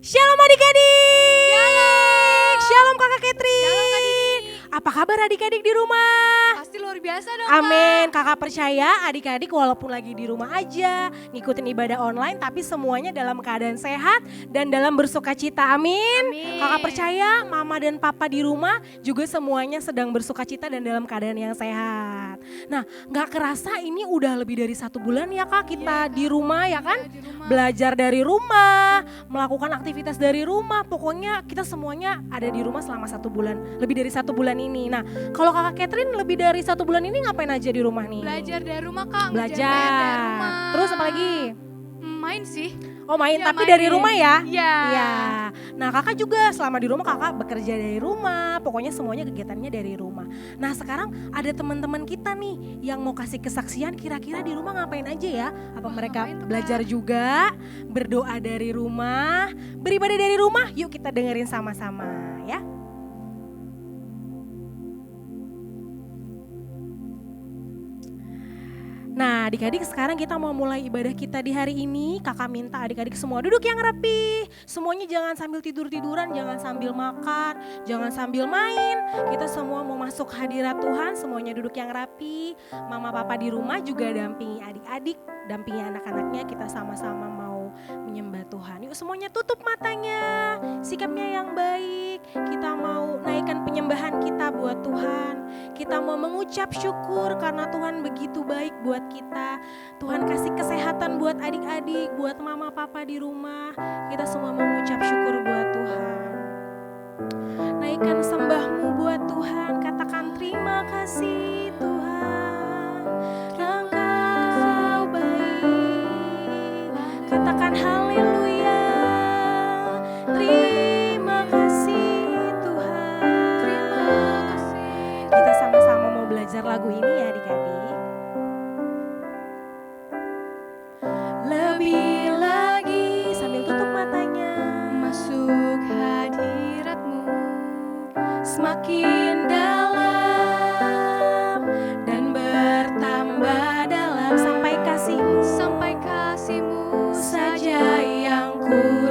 Shalom adik-adik. Shalom. Shalom kakak Catherine. Shalom Kak Dini. Apa kabar adik-adik di rumah? Pasti luar biasa dong Amin, kakak percaya adik-adik walaupun lagi di rumah aja, ngikutin ibadah online tapi semuanya dalam keadaan sehat dan dalam bersuka cita, amin. Amin. Kakak percaya mama dan papa di rumah juga semuanya sedang bersuka cita dan dalam keadaan yang sehat. Nah gak kerasa ini udah lebih dari 1 bulan ya kak kita Iya, di rumah ya kan? di rumah. Belajar dari rumah, melakukan aktivitas dari rumah, pokoknya kita semuanya ada di rumah selama 1 bulan, lebih dari 1 bulan ini. Nah kalau kakak Catherine lebih dari 1 bulan ini ngapain aja di rumah nih? Belajar dari rumah Kak, ngerjain PR Belajar. dari rumah. Terus apa lagi? Main sih. Oh main, Iya, tapi dari main. rumah ya? Iya. Iya. Nah kakak juga selama di rumah kakak bekerja dari rumah, pokoknya semuanya kegiatannya dari rumah. Nah sekarang ada teman-teman kita nih yang mau kasih kesaksian kira-kira di rumah ngapain aja ya? Apa Wah, mereka ngapain tuh, Kak? belajar juga, berdoa dari rumah, beribadah dari rumah? Yuk kita dengerin sama-sama ya. Nah adik-adik sekarang kita mau mulai ibadah kita di hari ini. Kakak minta adik-adik semua duduk yang rapi. Semuanya jangan sambil tidur-tiduran, jangan sambil makan, jangan sambil main. Kita semua mau masuk hadirat Tuhan, semuanya duduk yang rapi. Mama papa di rumah juga dampingi adik-adik, dampingi anak-anaknya, kita sama-sama mau menyembah Tuhan. Yuk semuanya tutup matanya, sikapnya yang baik. Kita mau naikkan penyembahan kita buat Tuhan. Kita mau mengucap syukur karena Tuhan begitu baik buat kita. Tuhan kasih kesehatan buat adik-adik, buat mama papa di rumah. Kita semua mengucap syukur buat Tuhan. Naikkan sembahmu buat Tuhan, katakan terima kasih Tuhan. Engkau baik, katakan haleluya. Terima kasih Tuhan. Terima kasih. Kita sama-sama mau belajar lagu ini ya adik-adik. Lebih lagi sambil tutup matanya. Masuk hadirat-Mu. Semakin dalam dan bertambah dalam sampai kasih-Mu. Sampai kasih-Mu Saja yang ku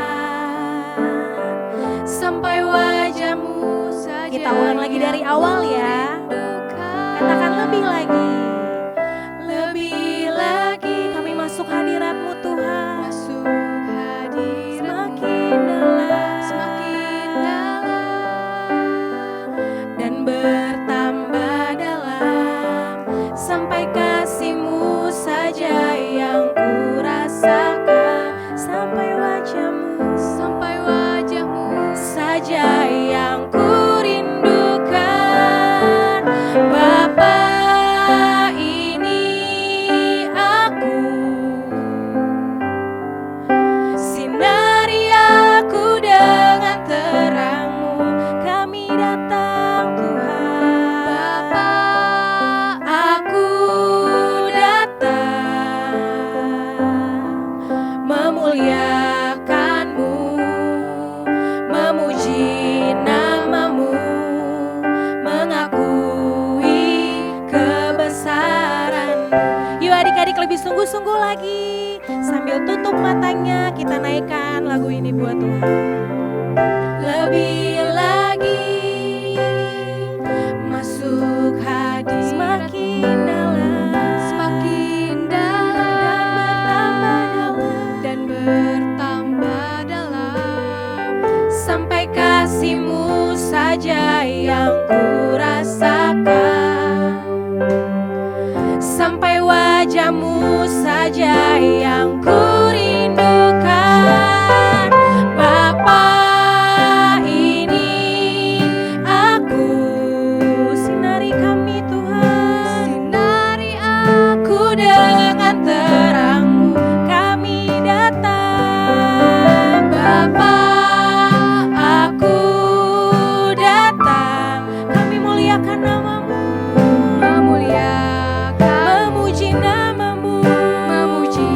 rasakan, sampai wajah-Mu saja. Kita ulang lagi dari awal ya. Katakan lebih lagi. Lebih lagi kami masuk hadirat-Mu Tuhan. Masuk hadirat-Mu. Semakin dalam, Semakin dalam. dan bertambah dalam, sampai kasih-Mu saja yang ku rasakan, sampai wajah-Mu, Sampai wajah-Mu saja yang ku rindukan. Bapa, ini aku, sinari aku dengan terang-Mu. Kami datang Tuhan. Bapa, Aku datang memuliakan-Mu, memuji nama-Mu, mengakui kebesaran. Yuk adik-adik lebih sungguh-sungguh lagi. Sambil tutup matanya kita naikkan lagu ini buat Tuhan. Lebih lagi masuk hadirat semakin dalam, semakin dalam dan bertambah dalam. sampai kasih-Mu saja yang ku rasakan, sampai wajah-Mu saja yang ku rindukan. Bapa, ini aku, sinari kami Tuhan. Sinari Aku dengan terang-Mu, kami datang. Bapa, aku datang. Kami muliakan nama-Mu, memuliakan, memuji nama-Mu, memuji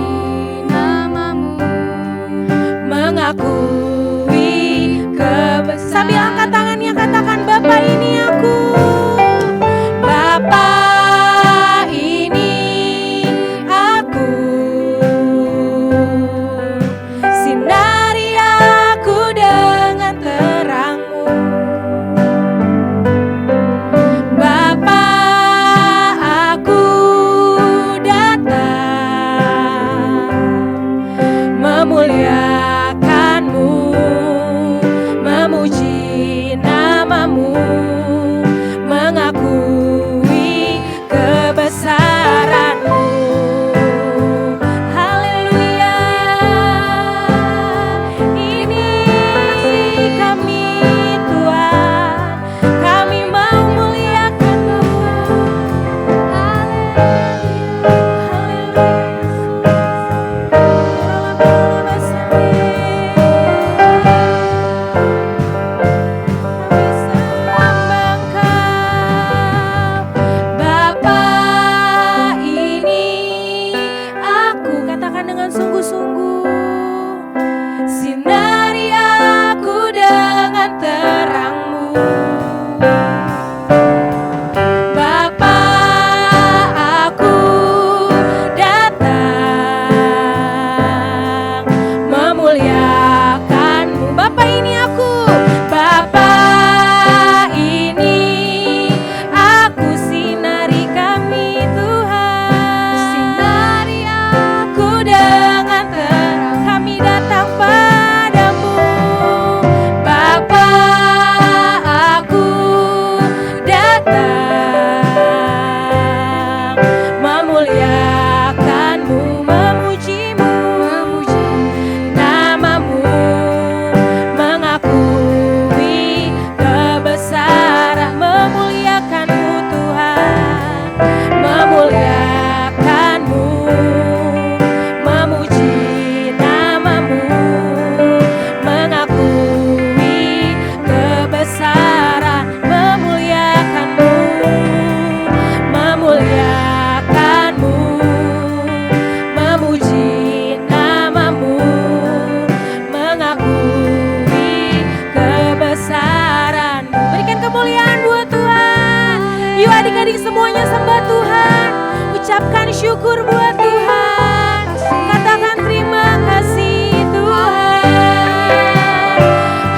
syukur buat Tuhan. Katakan terima kasih Tuhan.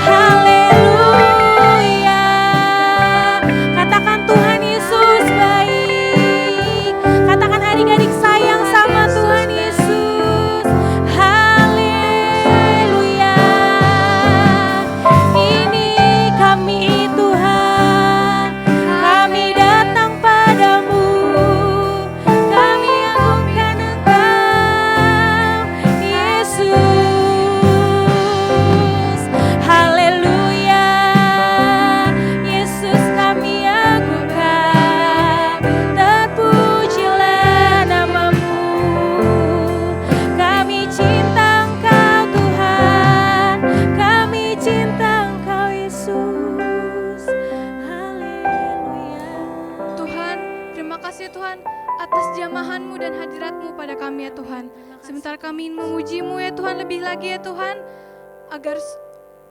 Haleluya. Katakan Tuhan Yesus baik. Katakan adik-adik sayang sama Tuhan Yesus. Haleluya. Ini kami Tuhan, kami datang padamu, kami agungkan Engkau Yesus. Haleluya. Yesus kami agungkan, terpujilah namamu. Kami cinta Engkau Tuhan, kami cinta Engkau Yesus. Haleluya. Tuhan, terima kasih Tuhan atas jamahan-Mu dan hadirat-Mu pada kami ya Tuhan. Sebentar kami ingin memuji-Mu ya Tuhan lebih lagi ya Tuhan, agar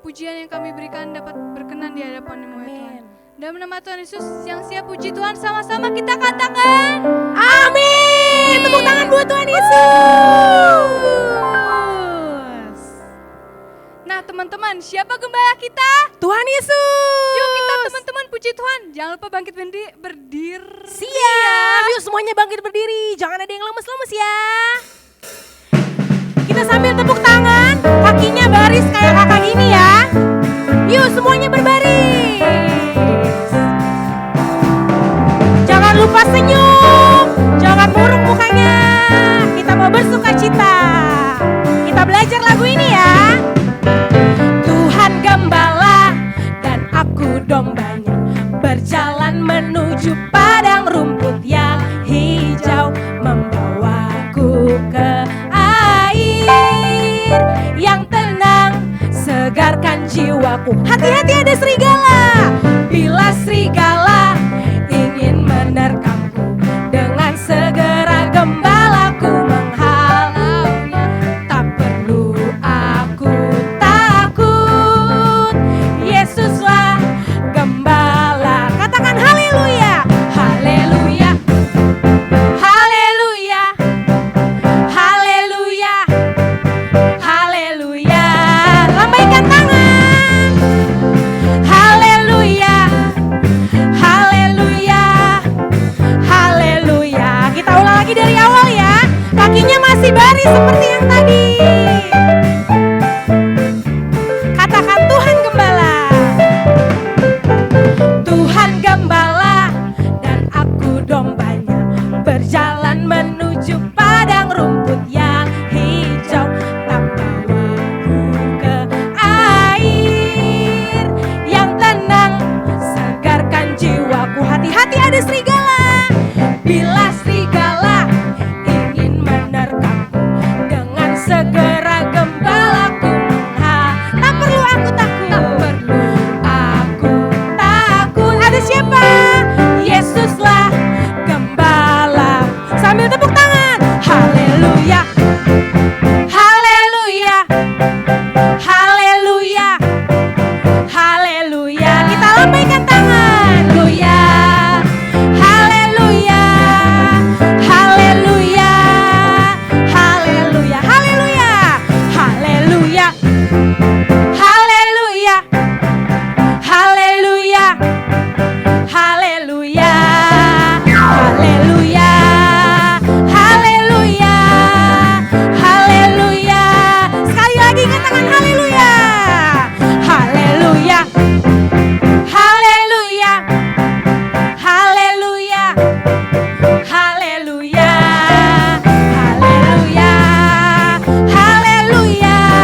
pujian yang kami berikan dapat berkenan di hadapan-Mu ya Tuhan. Dalam nama Tuhan Yesus yang siap puji Tuhan, sama-sama kita katakan Amin. Tepuk tangan buat Tuhan Yesus. Nah teman-teman, siapa gembala kita? Tuhan Yesus. Yuk kita teman-teman puji Tuhan. Jangan lupa bangkit berdiri. Siap. Yuk semuanya bangkit berdiri. Jangan ada yang lemes-lemes ya. Kita sambil tepuk tangan, kakinya baris kayak kakak gini ya. Yuk semuanya berbaris. Jangan lupa senyum, jangan murung mukanya. Kita mau bersuka cita. Kita belajar lagu ini ya. Tuhan gembala dan aku dombanya, berjalan menuju padang rumput yang hijau, membawaku ke air yang tenang, segarkan jiwaku. Hati-hati ada serigala. Bila serigala ingin menerkamku, dengan segera gembalaku menghalaunya. Tak perlu aku takut, Yesuslah gembala. Katakan haleluya. Haleluya. Haleluya. Haleluya. Haleluya. Lambaikan tangan. Haleluya. Haleluya. Haleluya. Kita ulang lagi dari awal ya. Kakinya masih baris seperti yang tadi. Katakan Tuhan gembala. Tuhan gembala dan aku dombanya, berjalan menuju padang rumput yang hijau, tak bawaku ke air yang tenang, segarkan jiwaku. Hati-hati ada serigala. Bila serigala ingin menerkamku, dengan segera gembalaku menghalau. Tak perlu aku takut. Tak perlu aku takut. Ada siapa? Yesuslah gembala. Sambil tepuk tangan. Haleluya. Haleluya. Haleluya. Haleluya. Kita lambaikan tangan. Haleluya. Haleluya. Haleluya. Haleluya. Haleluya. Haleluya. Haleluya. Haleluya. Haleluya. Haleluya. Haleluya. Haleluya. Sekali lagi katakan haleluya. Haleluya. Haleluya. Haleluya. Haleluya. Haleluya. Haleluya. Haleluya.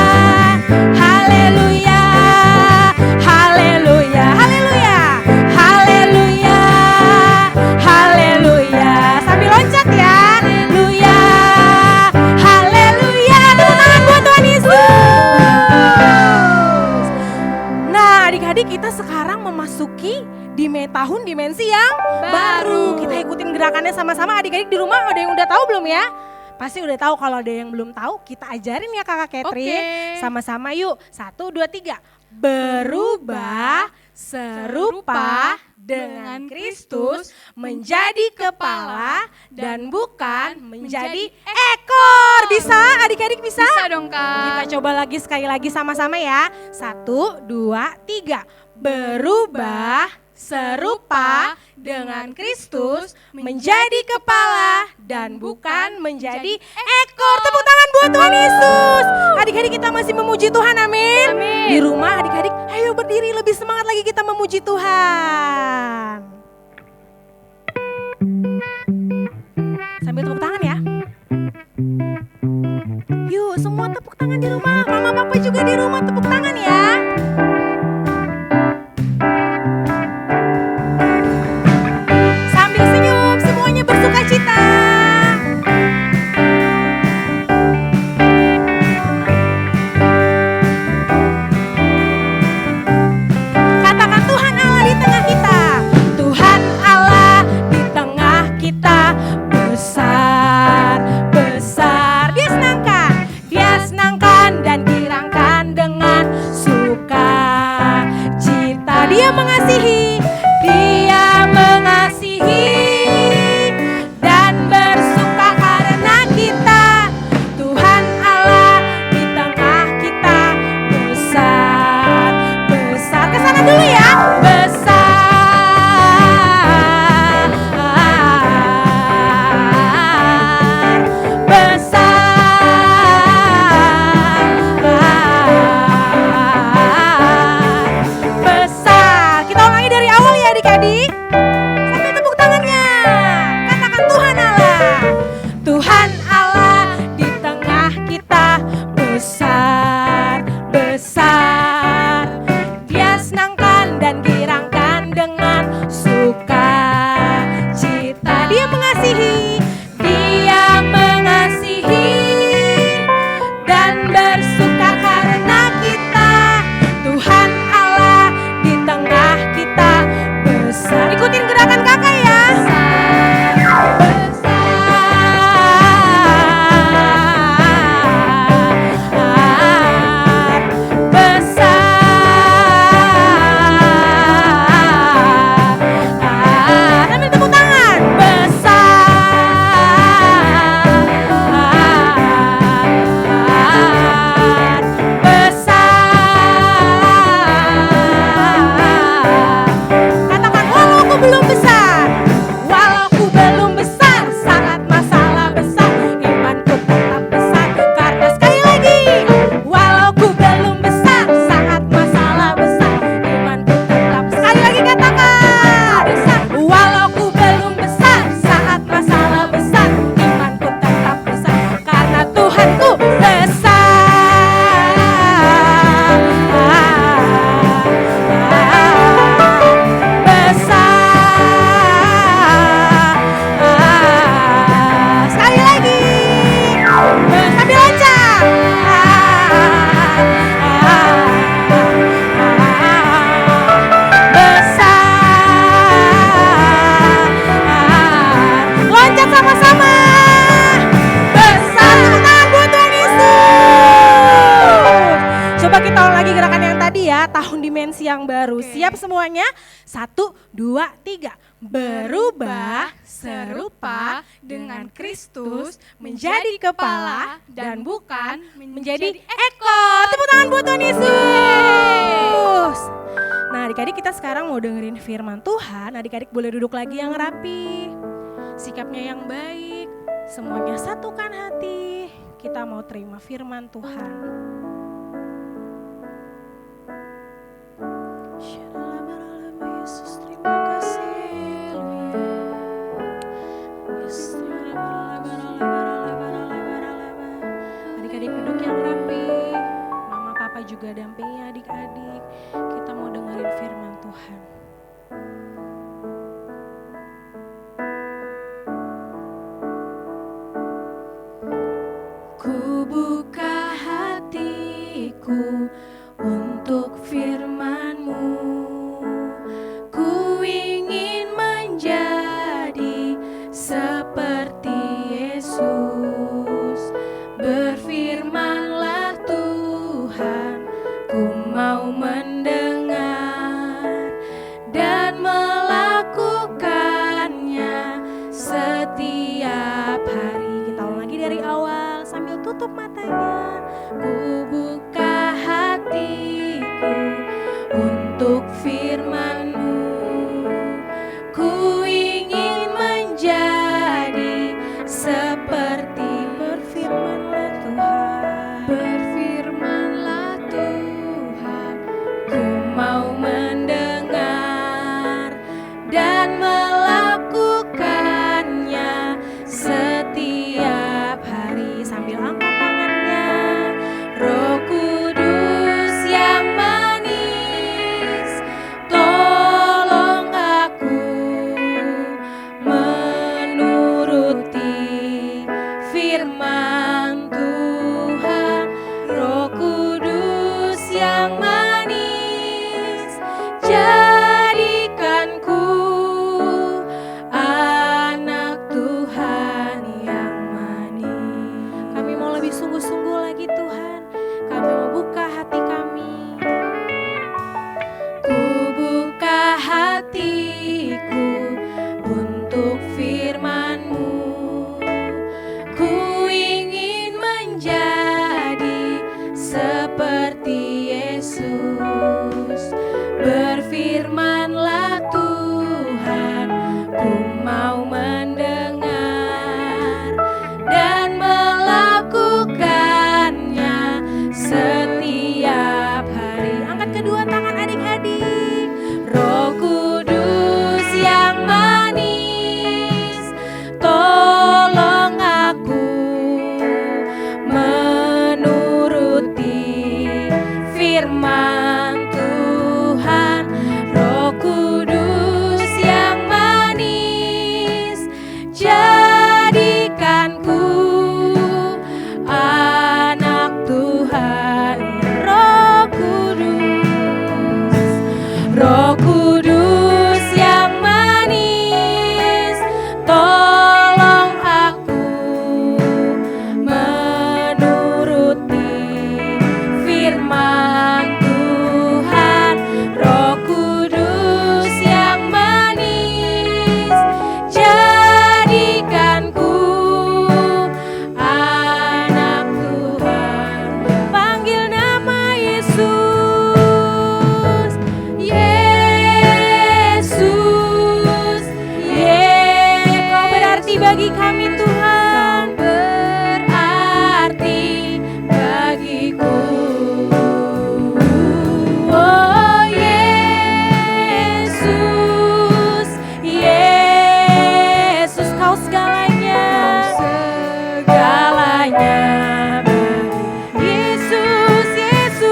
Haleluya. Haleluya. Haleluya. Haleluya. Sambil loncat ya. Haleluya. Haleluya. Tepuk tangan buat Tuhan Yesus. Nah, adik-adik kita sekarang memasuki tahun dimensi yang baru. Kita ikutin gerakannya sama-sama. Adik-adik di rumah ada yang udah tahu belum ya? Pasti udah tahu. Kalau ada yang belum tahu, kita ajarin ya Kakak Catherine. Oke. Sama-sama yuk. 1, 2, 3. Berubah serupa dengan Kristus menjadi kepala dan bukan menjadi ekor. Bisa adik-adik bisa? Bisa dong Kak. Kita coba lagi sekali lagi sama-sama ya. 1, 2, 3. Berubah serupa dengan Kristus menjadi kepala dan bukan menjadi ekor. Tepuk tangan buat Tuhan Yesus. Adik-adik kita masih memuji Tuhan, amin. Amin. Di rumah adik-adik ayo berdiri lebih semangat lagi kita memuji Tuhan. Sambil tepuk tangan ya. Yuk semua tepuk tangan di rumah. Mama papa juga di rumah tepuk tangan ya. Sambil senyum semuanya bersuka cita. Katakan Tuhan Allah di tengah kita. Tuhan Allah di tengah kita. Besar, besar. Dia senangkan dan girangkan dengan sukacita. Dia mengasihi dan bersuka karena kita. Tuhan Allah di tengah kita. Besar, besar. Kesana dulu ya. Besar, besar. Kita ulangi dari awal ya adik-adik. Sampai tepuk tangannya. Katakan Tuhan Allah. Tuhan Allah di tengah kita. Besar, besar. Dia senangkan dan girangkan dengan sukacita. Dia mengasihi dan bersuka karena kita. Tuhan Allah di tengah kita. Besar. Ikutin gerakan kakak ya. Sambil tepuk tangan. Katakan walau aku belum besar. Walau aku belum besar, saat masalah besar, imanku tetap besar. Karena sekali lagi, walau aku belum besar, saat masalah besar, imanku tetap. Sekali lagi katakan, walau aku belum besar, saat masalah besar, imanku tetap besar. Karena Tuhanku besar. Sekali lagi. Sambil loncat. Besar. Loncat sama-sama. Besar. Tepuk tangan buat Tuhan Yesus. Coba kita ulang lagi gerakan yang tadi ya. Tahun dimensi yang baru. Siap semuanya? 1, 2, 3. Berubah serupa dengan Kristus menjadi kepala dan bukan menjadi ekor. Tepuk tangan buat Tuhan Yesus. Nah adik-adik kita sekarang mau dengerin firman Tuhan. Adik-adik boleh duduk lagi yang rapi. Sikapnya yang baik. Semuanya satukan hati. Kita mau terima firman Tuhan. Yesus terima kasih. Adik-adik duduk yang rapi. Mama papa juga dampingi adik-adik. Kita mau dengerin firman Tuhan. Ku buka hatiku untuk firman-Mu. Ku ingin menjadi seperti Yesus. Berfirmanlah Tuhan, ku mau mendengar dan melakukan untuk firman-Mu. Ku ingin menjadi seperti berfirman-Lah Tuhan. Berfirmanlah Tuhan, Ku mau mendengar dan melakukannya setiap hari. Sambil angkat tangannya. Roh Kudus yang manis, tolong aku menuruti firman Tuhan. Roh Kudus yang manis, jadikanku anak Tuhan yang manis. Kami mau lebih sungguh-sungguh lagi Tuhan. Kami mau buka hati kami. Ku buka hatiku untuk firman-Mu. Ku ingin menjadi seperti Yesus. Berfirmanlah Tuhan, ku mau mendengar dan melakukannya setiap hari. Angkat kedua tangan adik-adik. Roh Kudus yang manis, tolong aku menuruti firman Tuhan. Roh Kudus yang manis, jadikanku anak Tuhan. Roh Kudus, Roh Kudus yang manis, tolong aku menuruti firman Tuhan. Roh Kudus yang manis, jadikanku anak Tuhan. Panggil nama Yesus, Yesus, Kau berarti bagi kami Tuhan. Berarti bagiku. Oh Yesus, Yesus, Kau segalanya, segalanya bagi Yesus, Yesus,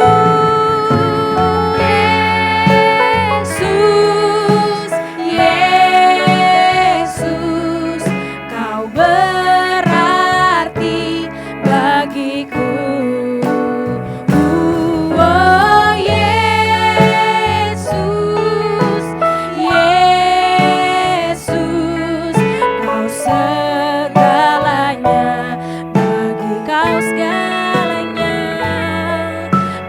Yesus, Kau berarti bagiku. Oh Yesus, Yesus, Kau segalanya, bagi Kau segalanya,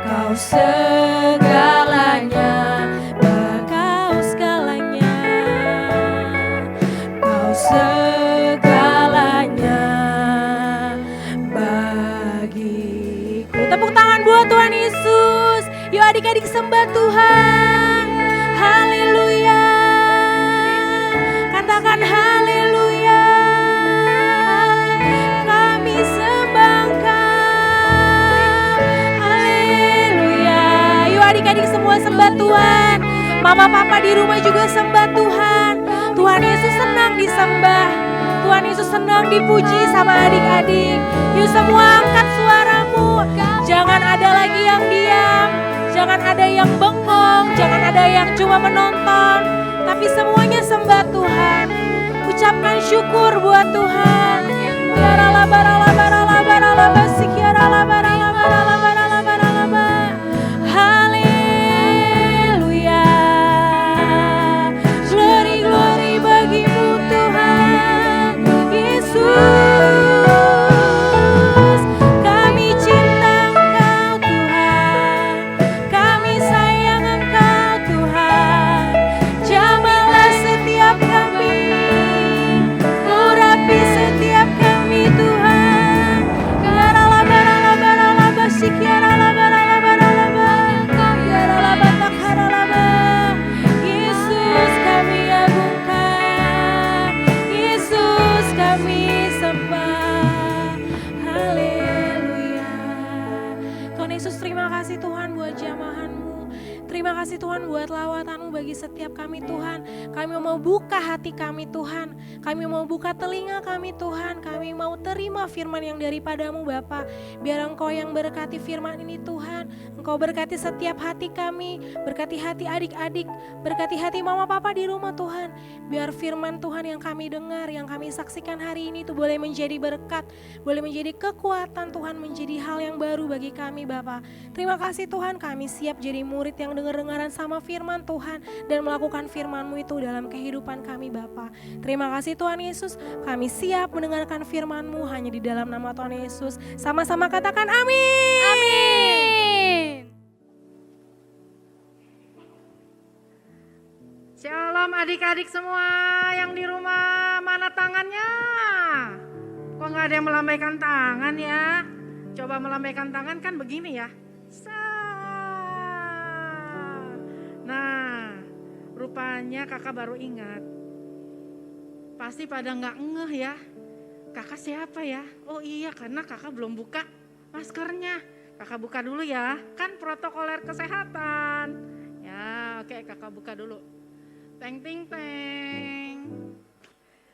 Kau segalanya, bagi Kau segalanya, Kau segalanya bagiku. Tepuk tangan buat Tuhan Yesus. Yuk adik-adik sembah Tuhan. Haleluya. Katakan haleluya. Kami sembah Engkau. Haleluya. Yuk adik-adik semua sembah Tuhan. Mama papa di rumah juga sembah Tuhan. Tuhan Yesus senang disembah. Tuhan Yesus senang dipuji sama adik-adik. Yuk semua angkat suaramu. Jangan ada lagi yang diam. Jangan ada yang bengong. Jangan ada yang cuma menonton. Tapi semuanya sembah Tuhan. Ucapkan syukur buat Tuhan. Barala barala barala barala basikiara barala barala barala barala. Haleluya. Glory glory bagimu Tuhan Yesus. Kami cinta Engkau Tuhan. Kami sayang Engkau Tuhan. Jamahlah setiap kami. Urapi setiap kami Tuhan. Barala barala barala kasih Tuhan buat lawatan-Mu bagi setiap kami Tuhan. Kami mau buka hati kami Tuhan. Kami mau buka telinga kami Tuhan. Kami mau terima firman yang daripada-Mu Bapa. Biar Engkau yang berkati firman ini Tuhan. Engkau berkati setiap hati kami. Berkati hati adik-adik. Berkati hati mama papa di rumah Tuhan. Biar firman Tuhan yang kami dengar, yang kami saksikan hari ini itu boleh menjadi berkat. Boleh menjadi kekuatan Tuhan, menjadi hal yang baru bagi kami Bapa. Terima kasih Tuhan, kami siap jadi murid yang dengar-dengaran sama firman Tuhan dan melakukan firman-Mu itu dalam kehidupan kami Bapa. Terima kasih Tuhan Yesus, kami siap mendengarkan firman-Mu hanya di dalam nama Tuhan Yesus. Sama-sama katakan amin. Amin. Shalom adik-adik semua yang di rumah, mana tangannya? Kok nggak ada yang melambaikan tangan ya? Coba melambaikan tangan kan begini ya. Nah, rupanya kakak baru ingat. Pasti pada nggak ngeh ya. Kakak siapa ya? Oh iya, karena kakak belum buka maskernya. Kakak buka dulu ya, kan protokoler kesehatan. Ya, oke, kakak buka dulu. Teng ting teng.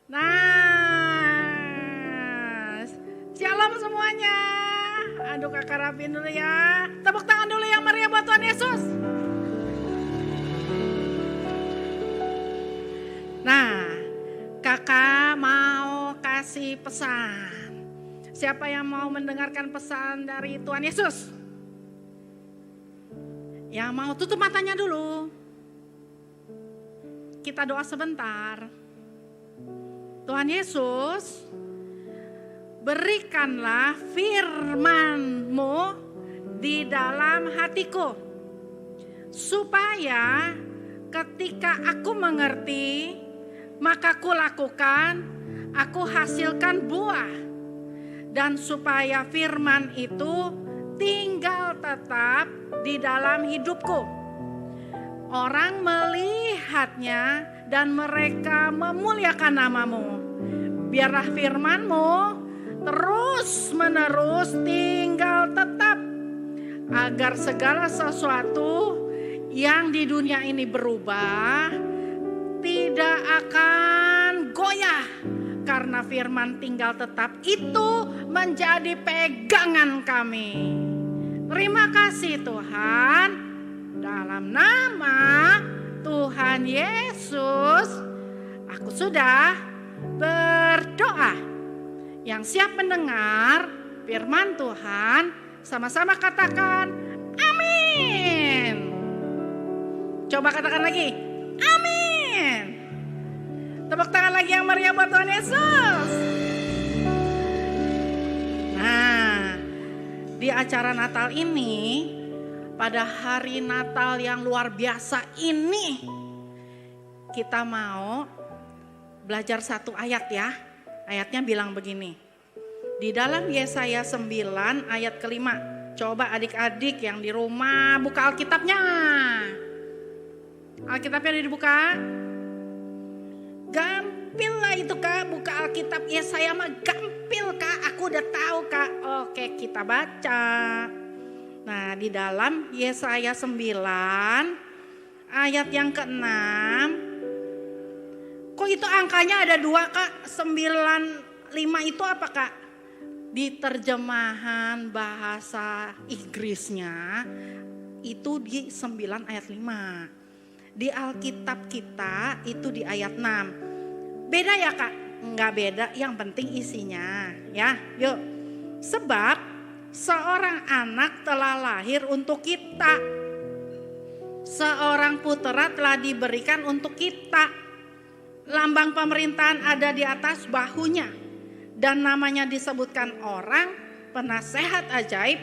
Nah, shalom semuanya. Aduh, kakak rapiin dulu ya. Tepuk tangan dulu yang meriah buat Tuhan Yesus. Nah, kakak mau kasih pesan. Siapa yang mau mendengarkan pesan dari Tuhan Yesus? Yang mau tutup matanya dulu. Kita doa sebentar. Tuhan Yesus, berikanlah firman-Mu di dalam hatiku. Supaya ketika aku mengerti, maka aku lakukan, aku hasilkan buah. Dan supaya firman itu tinggal tetap di dalam hidupku. Orang melihatnya dan mereka memuliakan nama-Mu. Biarlah firman-Mu terus menerus tinggal tetap. Agar segala sesuatu yang di dunia ini berubah tidak akan goyah. Karena firman tinggal tetap itu menjadi pegangan kami. Terima kasih Tuhan. Dalam nama Tuhan Yesus, aku sudah berdoa. Yang siap mendengar firman Tuhan, sama-sama katakan amin. Coba katakan lagi, amin. Tepuk tangan lagi yang meriah buat Tuhan Yesus. Nah, di acara Natal ini, pada hari Natal yang luar biasa ini, kita mau belajar satu ayat ya. Ayatnya bilang begini. Di dalam Yesaya 9 ayat kelima. Coba adik-adik yang di rumah buka Alkitabnya. Alkitabnya udah dibuka. Gampil lah itu Kak, buka Alkitab Yesaya mah gampil Kak. Aku udah tahu Kak. Oke, kita baca. Nah, di dalam Yesaya 9 ayat yang ke-6. Kok itu angkanya ada 2 Kak? 95 itu apa Kak? Di terjemahan bahasa Inggrisnya itu di 9 ayat 5. Di Alkitab kita itu di ayat 6. Beda ya Kak? Enggak beda, yang penting isinya ya. Yuk. Sebab seorang anak telah lahir untuk kita. Seorang putera telah diberikan untuk kita. Lambang pemerintahan ada di atas bahunya. Dan namanya disebutkan orang, penasehat ajaib,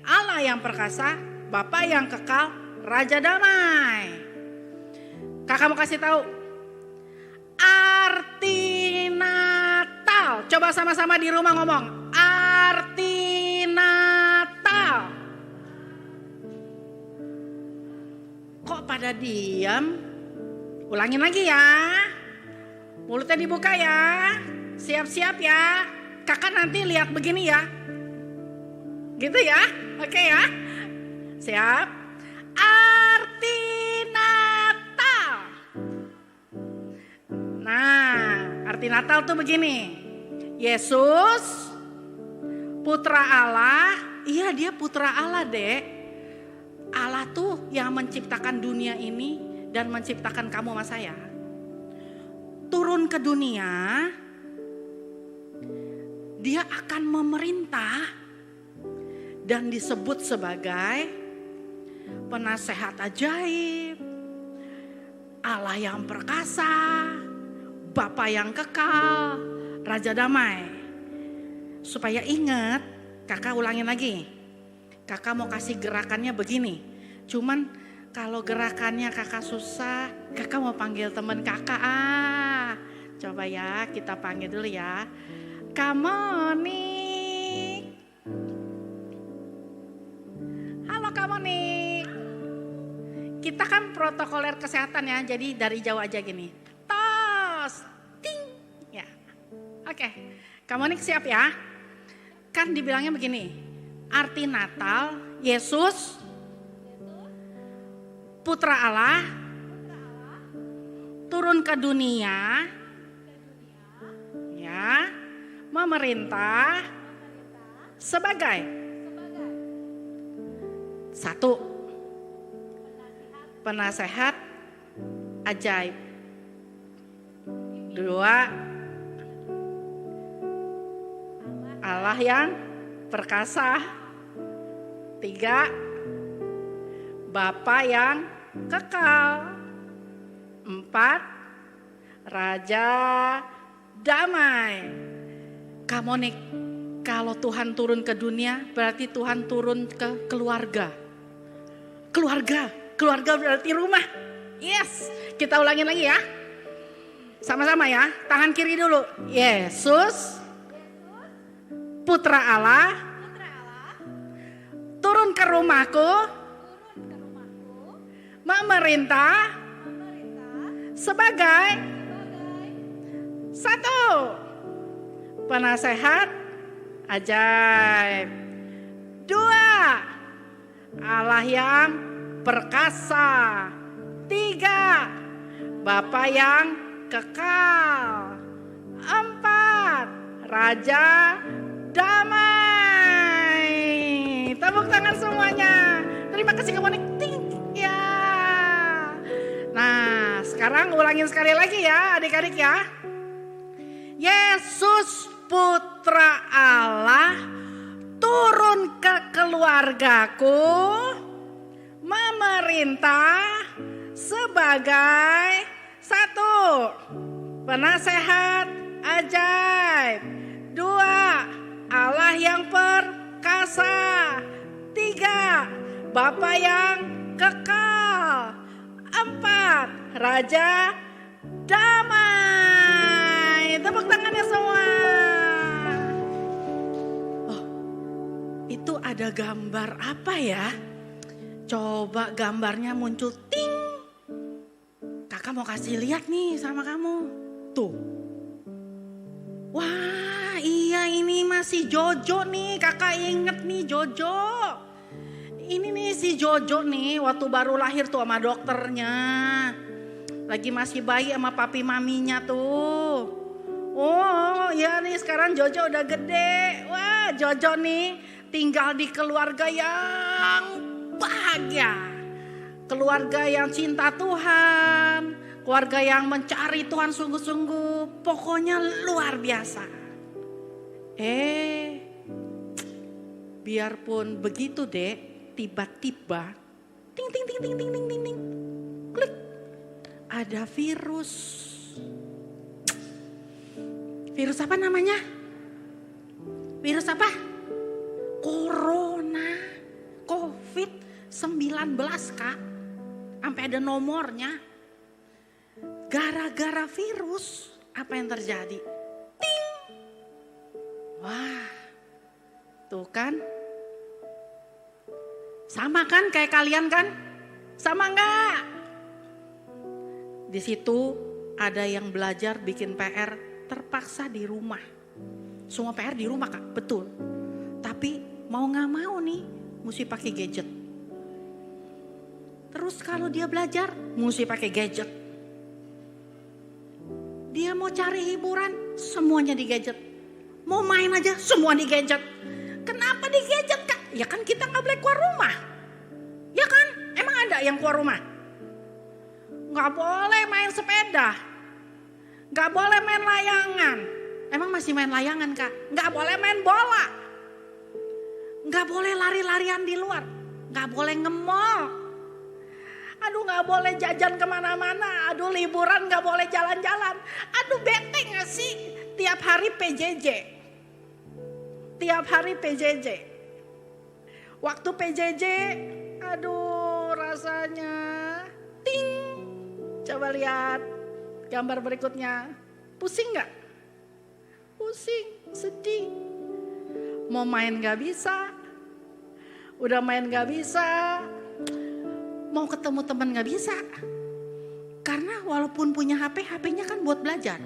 Allah yang perkasa, Bapa yang kekal, Raja damai. Kakak mau kasih tahu arti Natal. Coba sama-sama di rumah ngomong arti Natal. Kok pada diam? Ulangin lagi ya. Mulutnya dibuka ya. Siap-siap ya. Kakak nanti lihat begini ya. Gitu ya. Oke ya. Siap. Arti arti Natal tuh begini. Yesus, putra Allah. Iya, dia putra Allah, Dek. Allah tuh yang menciptakan dunia ini dan menciptakan kamu sama saya. Turun ke dunia, dia akan memerintah dan disebut sebagai penasehat ajaib, Allah yang perkasa, Bapa yang kekal, Raja damai. Supaya ingat, kakak ulangin lagi. Kakak mau kasih gerakannya begini. Cuman kalau gerakannya kakak susah, kakak mau panggil teman kakak. Coba ya, kita panggil dulu ya. Kamonik. Halo Kamonik. Kita kan protokoler kesehatan ya, jadi dari jauh aja gini. Tos, ting. Ya, oke. Kamonik siap ya? Kan dibilangnya begini. Arti Natal, Yesus, putra Allah, turun ke dunia, ya, memerintah sebagai satu, penasehat ajaib. Dua, Allah yang perkasa. Tiga, Bapa yang kekal. Empat, Raja damai. Kamonik, kalau Tuhan turun ke dunia berarti Tuhan turun ke keluarga. Keluarga berarti rumah. Yes, kita ulangin lagi ya. Sama-sama ya, tangan kiri dulu. Yesus, putra Allah, turun ke rumahku, memerintah sebagai satu, penasehat ajaib. Dua, Allah yang perkasa. Tiga, Bapa yang kekal. Empat, Raja damai. Tepuk tangan semuanya. Terima kasih Kamonik. Ting. Ya. Nah, sekarang ulangin sekali lagi ya adik-adik ya. Yesus putra Allah turun ke keluargaku, memerintah sebagai satu, penasehat ajaib. Dua, Allah yang perkasa. Tiga, Bapa yang kekal. Empat, Raja damai. Tepuk tangannya semua. Oh, itu ada gambar apa ya? Coba gambarnya muncul ting. Kakak mau kasih lihat nih sama kamu. Tuh. Wah, iya ini masih Jojo nih. Kakak inget nih Jojo. Ini nih si Jojo nih waktu baru lahir tuh sama dokternya. Lagi masih bayi sama papi maminya tuh. Oh ya nih sekarang Jojo udah gede. Wah Jojo nih tinggal di keluarga yang bahagia. Keluarga yang cinta Tuhan. Keluarga yang mencari Tuhan sungguh-sungguh. Pokoknya luar biasa. Biarpun begitu dek. Tiba-tiba ting ting ting ting ting ting ting ting klik ada virus. Virus apa namanya? Virus apa? Corona, COVID-19 Kak. Sampai ada nomornya. Gara-gara virus apa yang terjadi? Ting. Wah. Tuh kan. Sama kan kayak kalian kan? Sama enggak? Di situ ada yang belajar bikin PR terpaksa di rumah. Semua PR di rumah Kak, betul. Tapi mau gak mau nih mesti pakai gadget. Terus kalau dia belajar mesti pakai gadget. Dia Dia mau cari hiburan, semuanya di gadget. Mau main aja, semua di gadget. Kenapa di gadget, Kak? Ya kan kita nggak boleh keluar rumah. Ya kan? Emang ada yang keluar rumah? Nggak boleh main sepeda. Nggak boleh main layangan. Emang masih main layangan, Kak? Nggak boleh main bola. Nggak boleh lari-larian di luar. Nggak boleh nge-mall. Aduh, nggak boleh jajan kemana-mana. Aduh, liburan nggak boleh jalan-jalan. Aduh, bete nggak sih? Tiap hari PJJ. Tiap hari PJJ. Waktu PJJ, aduh rasanya ting. Coba lihat gambar berikutnya. Pusing nggak? Pusing, sedih. Mau main nggak bisa. Udah main nggak bisa. Mau ketemu teman nggak bisa. Karena walaupun punya HP, HP-nya kan buat belajar.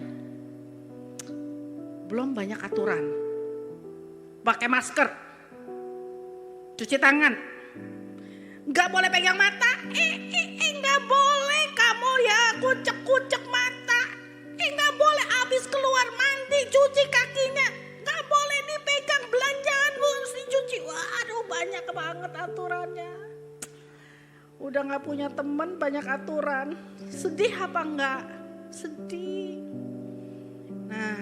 Belum banyak aturan. Pakai masker. Cuci tangan. Nggak boleh pegang mata. Nggak boleh kamu ya kucek-kucek mata. Nggak boleh habis keluar mandi cuci kakinya. Nggak boleh dipegang, belanjaan harus dicuci. Waduh, banyak banget aturannya. Udah nggak punya teman, banyak aturan. Sedih apa enggak? Sedih. Nah,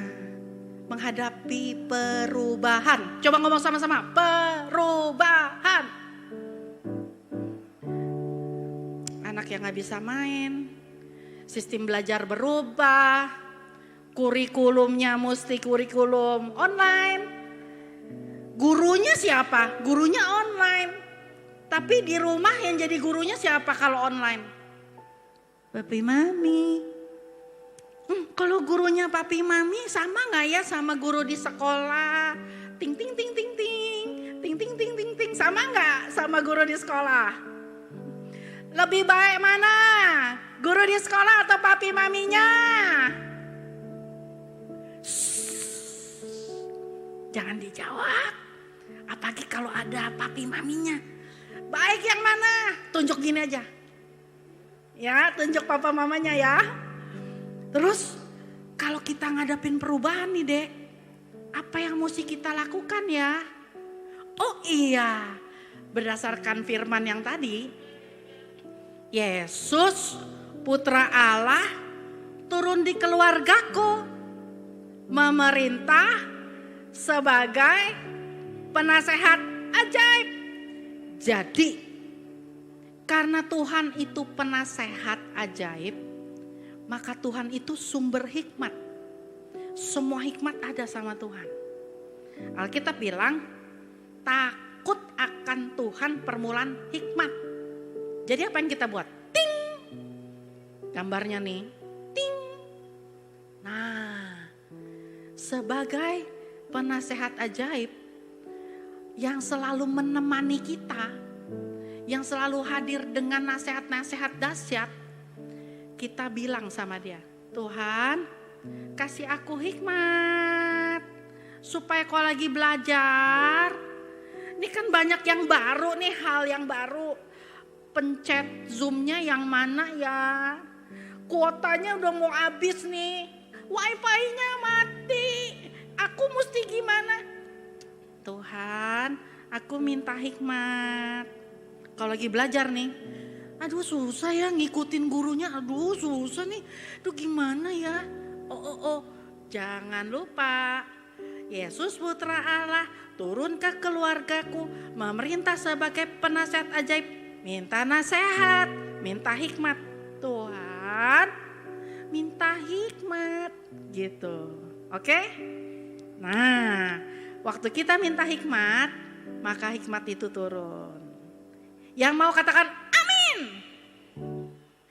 menghadapi perubahan. Coba ngomong sama-sama, perubahan. Anak yang gak bisa main, sistem belajar berubah, kurikulumnya mesti kurikulum online. Gurunya siapa? Gurunya online. Tapi di rumah yang jadi gurunya siapa kalau online? Papi Mami. Kalau gurunya papi mami sama nggak ya sama guru di sekolah? Ting ting ting ting ting, ting ting ting ting ting, sama nggak sama guru di sekolah? Lebih baik mana? Guru di sekolah atau papi maminya? Jangan dijawab. Apalagi kalau ada papi maminya. Baik yang mana? Tunjuk gini aja. Ya, tunjuk papa mamanya ya. Terus kalau kita ngadapin perubahan nih Dek, apa yang mesti kita lakukan ya? Oh iya, berdasarkan firman yang tadi, Yesus Putra Allah turun di keluargaku, memerintah sebagai penasehat ajaib. Jadi karena Tuhan itu penasehat ajaib, maka Tuhan itu sumber hikmat. Semua hikmat ada sama Tuhan. Alkitab bilang, takut akan Tuhan permulaan hikmat. Jadi apa yang kita buat? Ting. Gambarnya nih. Ting. Nah, sebagai penasehat ajaib yang selalu menemani kita, yang selalu hadir dengan nasihat-nasihat dahsyat, kita bilang sama dia, Tuhan kasih aku hikmat supaya kau lagi belajar. Ini kan banyak yang baru nih, hal yang baru. Pencet Zoom-nya yang mana ya? Kuotanya udah mau habis nih. Wifi-nya mati. Aku mesti gimana? Tuhan, aku minta hikmat. Kalau lagi belajar nih, aduh susah ya ngikutin gurunya, aduh susah nih. Aduh gimana ya? Oh, jangan lupa. Yesus Putra Allah turun ke keluargaku, memerintah sebagai penasehat ajaib. Minta nasihat, minta hikmat. Tuhan, minta hikmat gitu. Oke? Nah, waktu kita minta hikmat, maka hikmat itu turun. Yang mau katakan amin.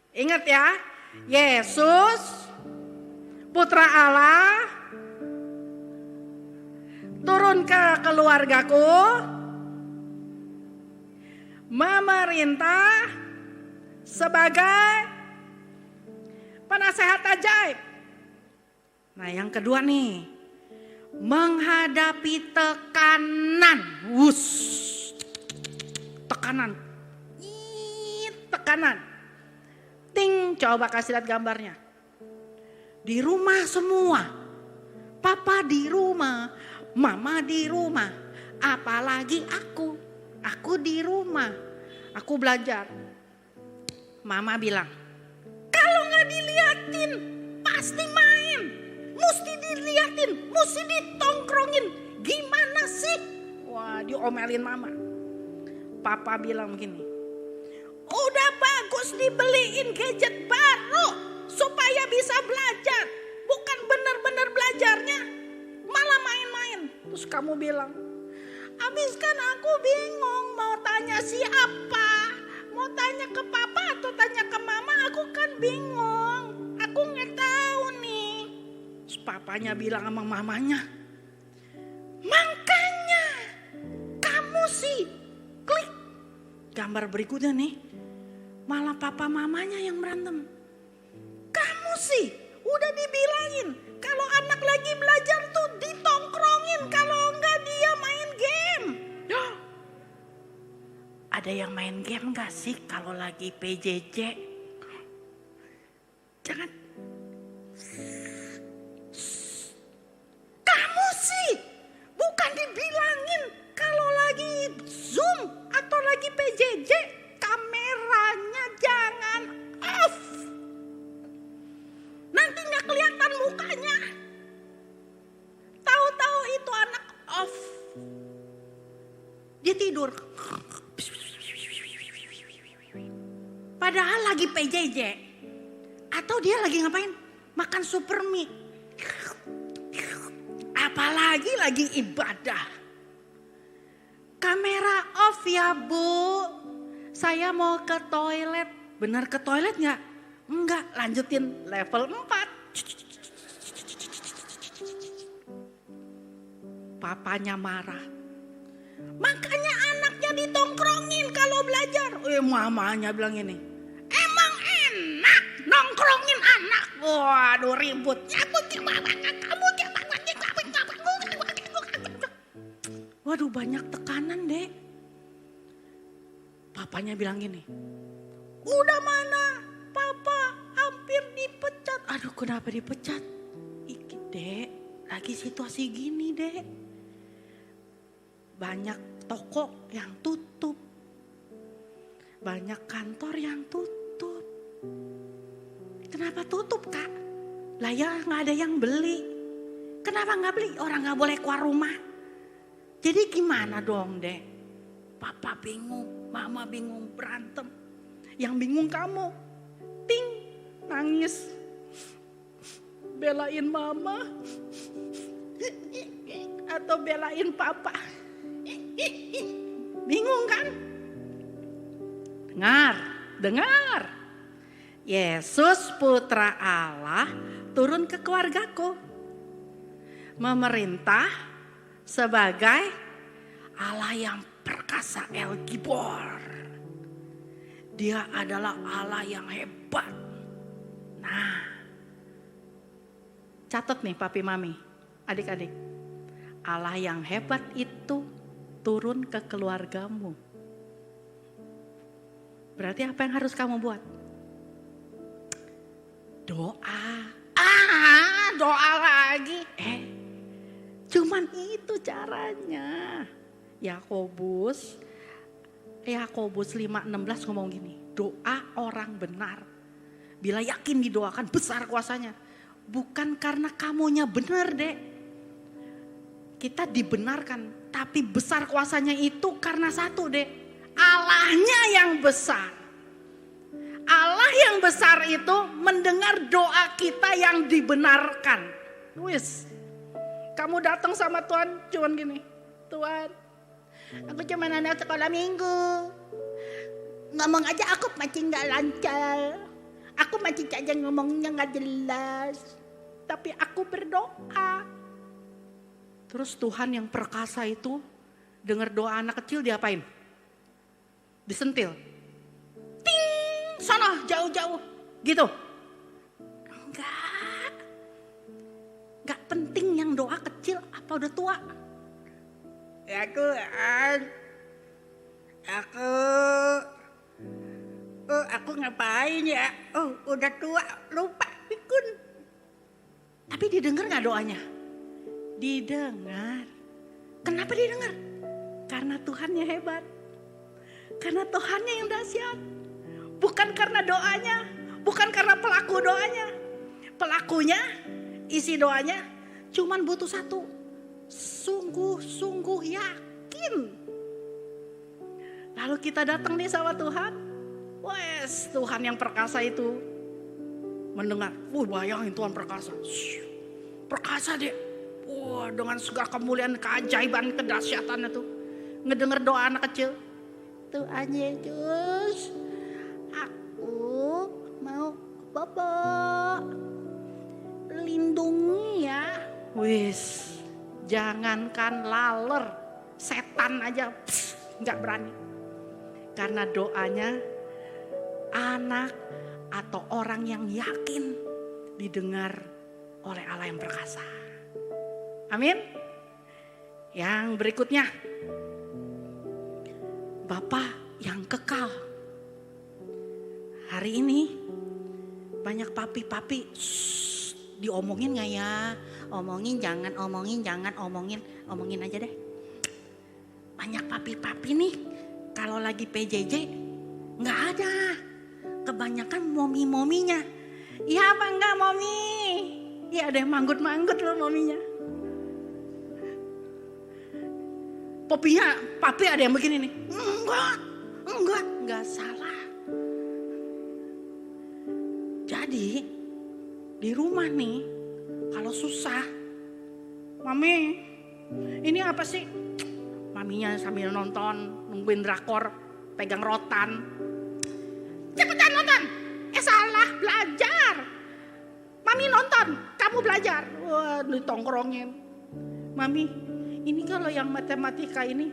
Ingat ya, Yesus Putra Allah turun ke keluargaku, memerintah sebagai penasehat ajaib. Nah, yang kedua nih, menghadapi tekanan. Tekanan. Tekanan. Ting, coba kasih lihat gambarnya. Di rumah semua. Papa di rumah, mama di rumah. Apalagi aku. Aku di rumah. Aku belajar. Mama bilang, kalau gak diliatin pasti main. Mesti diliatin, mesti ditongkrongin. Gimana sih? Wah, diomelin mama. Papa bilang begini, udah bagus dibeliin gadget baru supaya bisa belajar. Bukan benar-benar belajarnya, malah main-main. Terus kamu bilang, abis kan aku bingung mau tanya siapa. Mau tanya ke papa atau tanya ke mama, aku kan bingung. Aku gak tahu nih. Terus papanya bilang sama mamanya, makanya kamu sih klik. Gambar berikutnya nih, malah papa mamanya yang berantem. Kamu sih udah dibilangin kalau anak lagi belajar tuh ditongkrongin, kalau enggak dia main game. Ada yang main game gak sih kalau lagi PJJ? Jangan. Kamu sih bukan dibilangin kalau lagi Zoom atau lagi PJJ kameranya jangan off. Nanti gak kelihatan mukanya. Tahu-tahu itu anak off. Dia tidur. Padahal lagi PJJ. Atau dia lagi ngapain? Makan super mie. Apalagi lagi ibadah. Kamera off ya Bu. Saya mau ke toilet. Benar ke toilet gak? Enggak, lanjutin level 4. Papanya marah. Makanya anaknya ditongkrongin kalau belajar. Mamanya bilang ini. Emang enak nongkrongin anak. Waduh ribut. Waduh banyak tekanan dek. Papanya bilang gini. Udah mana? Papa hampir dipecat. Aduh kenapa dipecat? Iki dek, lagi situasi gini dek. Banyak toko yang tutup. Banyak kantor yang tutup. Kenapa tutup kak? Lah ya gak ada yang beli. Kenapa gak beli? Orang gak boleh keluar rumah. Jadi gimana dong dek? Papa bingung, mama bingung, berantem. Yang bingung kamu. Ting, nangis. Belain mama. Atau belain papa. Bingung kan? Dengar. Yesus putra Allah turun ke keluargaku. Memerintah sebagai Allah yang perkasa El Gibor. Dia adalah Allah yang hebat. Nah, catat nih papi mami, adik-adik. Allah yang hebat itu turun ke keluargamu. Berarti apa yang harus kamu buat? Doa. Doa lagi. Cuman itu caranya. Yakobus 5:16 ngomong gini. Doa orang benar. Bila yakin didoakan besar kuasanya. Bukan karena kamunya benar dek. Kita dibenarkan. Tapi besar kuasanya itu karena satu dek. Allahnya yang besar. Allah yang besar itu mendengar doa kita yang dibenarkan. Wis. Kamu datang sama Tuhan cuman gini. Tuhan, aku cuma anak sekolah minggu. Ngomong aja aku masih gak lancar. Aku masih aja ngomongnya gak jelas. Tapi aku berdoa. Terus Tuhan yang perkasa itu dengar doa anak kecil diapain? Disentil. Ting, sana jauh-jauh. Gitu. Enggak penting yang doa kecil apa udah tua. Aku ngapain ya? Oh, udah tua, lupa pikun. Tapi didengar gak doanya? Didengar. Kenapa didengar? Karena Tuhannya hebat. Karena Tuhannya yang dahsyat. Bukan karena doanya, bukan karena pelaku doanya. Pelakunya, isi doanya cuman butuh satu. Sungguh-sungguh yakin. Lalu kita datang nih sama Tuhan. Wes, Tuhan yang perkasa itu mendengar. Bayangin Tuhan perkasa. Perkasa deh. Wah, dengan segala kemuliaan, keajaiban, kedahsyatannya tuh. Ngedenger doa anak kecil. Tuhan Yesus, aku mau Bapak lindungi ya. Wis, jangankan laler, setan aja nggak berani. Karena doanya anak atau orang yang yakin didengar oleh Allah yang perkasa. Amin. Yang berikutnya, Bapa yang kekal. Hari ini banyak papi-papi, diomongin gak ya? Omongin jangan, omongin aja deh. Banyak papi-papi nih, kalau lagi PJJ gak ada. Kebanyakan momi-mominya. Ya apa enggak momi? Ya ada yang manggut-manggut loh mominya. Papi ada yang begini nih. Enggak salah. Jadi di rumah nih kalau susah, Mami ini apa sih? Maminya sambil nonton, nungguin drakor, pegang rotan. Cepetan nonton. Salah, belajar. Mami nonton, kamu belajar. Wah, ditongkrongin. Mami, ini kalau yang matematika ini,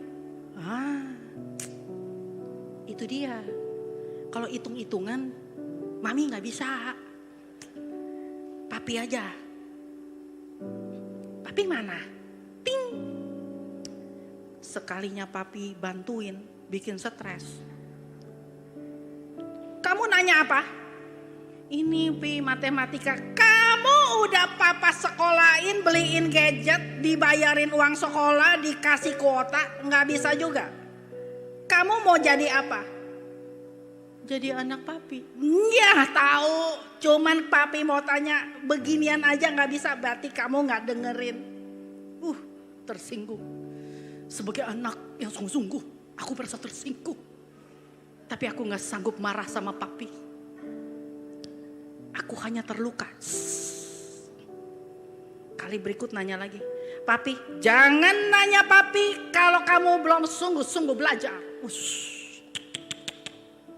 itu dia. Kalau hitung-hitungan, Mami nggak bisa. Papi aja. Papi mana? Ting. Sekalinya papi bantuin, bikin stres. Kamu nanya apa? Ini Pi matematika. Kamu udah papa sekolahin, beliin gadget, dibayarin uang sekolah, dikasih kuota, nggak bisa juga. Kamu mau jadi apa? Jadi anak papi. Ya tahu, cuman papi mau tanya beginian aja nggak bisa, berarti kamu nggak dengerin. Tersinggung. Sebagai anak yang sungguh-sungguh, aku merasa tersinggung. Tapi aku nggak sanggup marah sama papi. Aku hanya terluka. Kali berikut nanya lagi. Papi, jangan nanya papi kalau kamu belum sungguh-sungguh belajar.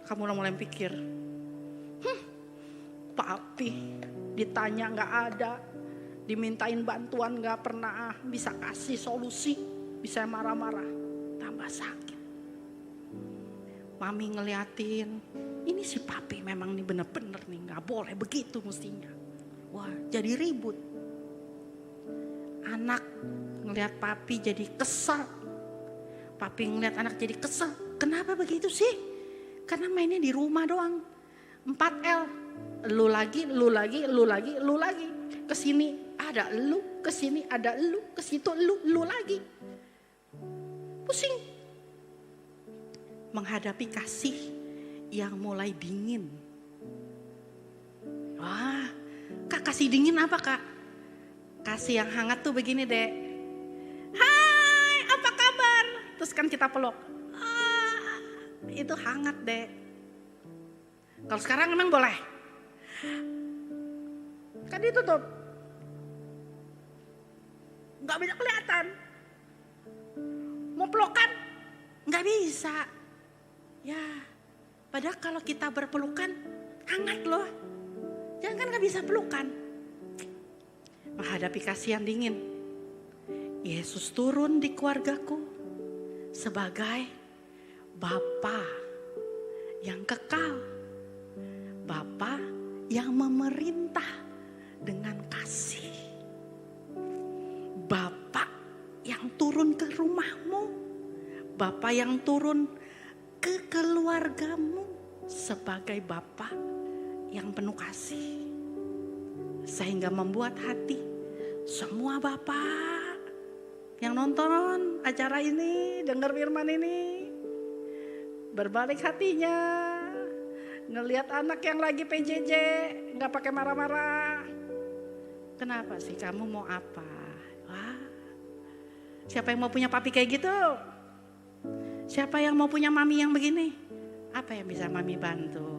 Kamu mulai pikir. Papi ditanya gak ada. Dimintain bantuan gak pernah bisa kasih solusi. Bisa marah-marah. Tambah sakit. Mami ngeliatin. Ini si papi memang nih bener-bener nih gak boleh begitu mestinya. Wah, jadi ribut. Anak ngeliat papi jadi kesel. Papi ngeliat anak jadi kesel. Kenapa begitu sih? Karena mainnya di rumah doang. 4L. Lu lagi. Kesini ada lu, kesini ada lu, kesitu lu lagi. Pusing. Menghadapi kasih yang mulai dingin. Wah, Kak kasih dingin apa Kak? Kasih yang hangat tuh begini deh. Hai, apa kabar? Terus kan kita peluk. Itu hangat deh. Kalau sekarang emang boleh? Kan ditutup. Gak bisa kelihatan. Mau pelukan? Gak bisa. Ya, padahal kalau kita berpelukan hangat loh. Jangan kan gak bisa pelukan. Menghadapi kasih yang dingin. Yesus turun di keluargaku sebagai Bapa yang kekal. Bapa yang memerintah dengan kasih. Bapa yang turun ke rumahmu. Bapa yang turun ke keluargamu sebagai Bapa yang penuh kasih. Sehingga membuat hati semua bapak yang nonton acara ini, dengar firman ini, berbalik hatinya, ngelihat anak yang lagi PJJ, nggak pakai marah-marah. Kenapa sih kamu mau apa? Wah, siapa yang mau punya papi kayak gitu? Siapa yang mau punya mami yang begini? Apa yang bisa mami bantu?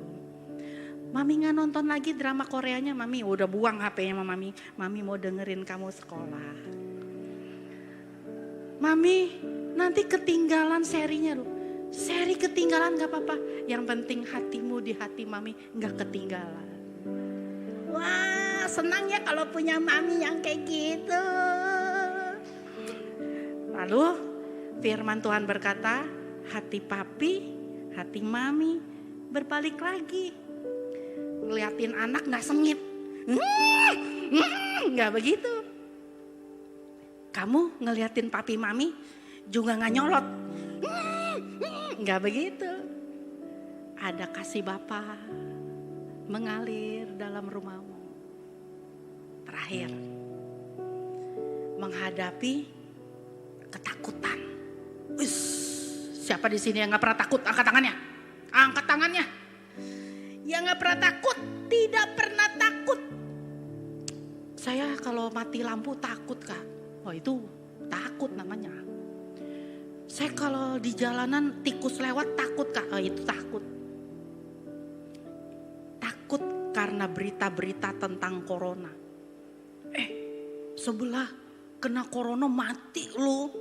Mami nggak nonton lagi drama Koreanya, mami udah buang HP-nya sama mami. Mami mau dengerin kamu sekolah. Mami nanti ketinggalan serinya loh. Seri ketinggalan gak apa-apa. Yang penting hatimu di hati mami gak ketinggalan. Wah, senang ya kalau punya mami yang kayak gitu. Lalu firman Tuhan berkata, hati papi, hati mami berbalik lagi. Ngeliatin anak gak sengit. Gak begitu. Kamu ngeliatin papi mami juga gak nyolot. Gak begitu. Ada kasih Bapa mengalir dalam rumahmu. Terakhir, menghadapi ketakutan. Siapa di sini yang gak pernah takut? Angkat tangannya. Angkat tangannya. Yang gak pernah takut, tidak pernah takut. Saya kalau mati lampu takut Kak. Oh itu takut namanya. Saya kalau di jalanan tikus lewat takut Kak. Oh itu takut. Takut karena berita-berita tentang corona. Sebelah kena corona mati loh.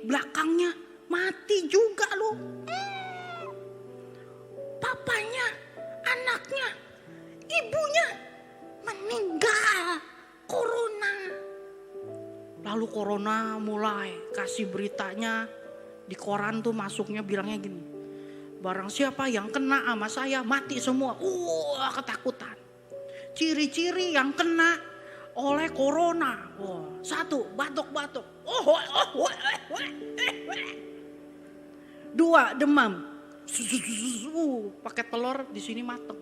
Belakangnya mati juga loh. Papanya, anaknya, ibunya meninggal corona. Lalu corona mulai kasih beritanya di koran tuh masuknya bilangnya gini. Barang siapa yang kena sama saya mati semua. Wah ketakutan. Ciri-ciri yang kena oleh corona. Oh, 1 batuk-batuk. 2 demam. Pakai telur di sini mateng.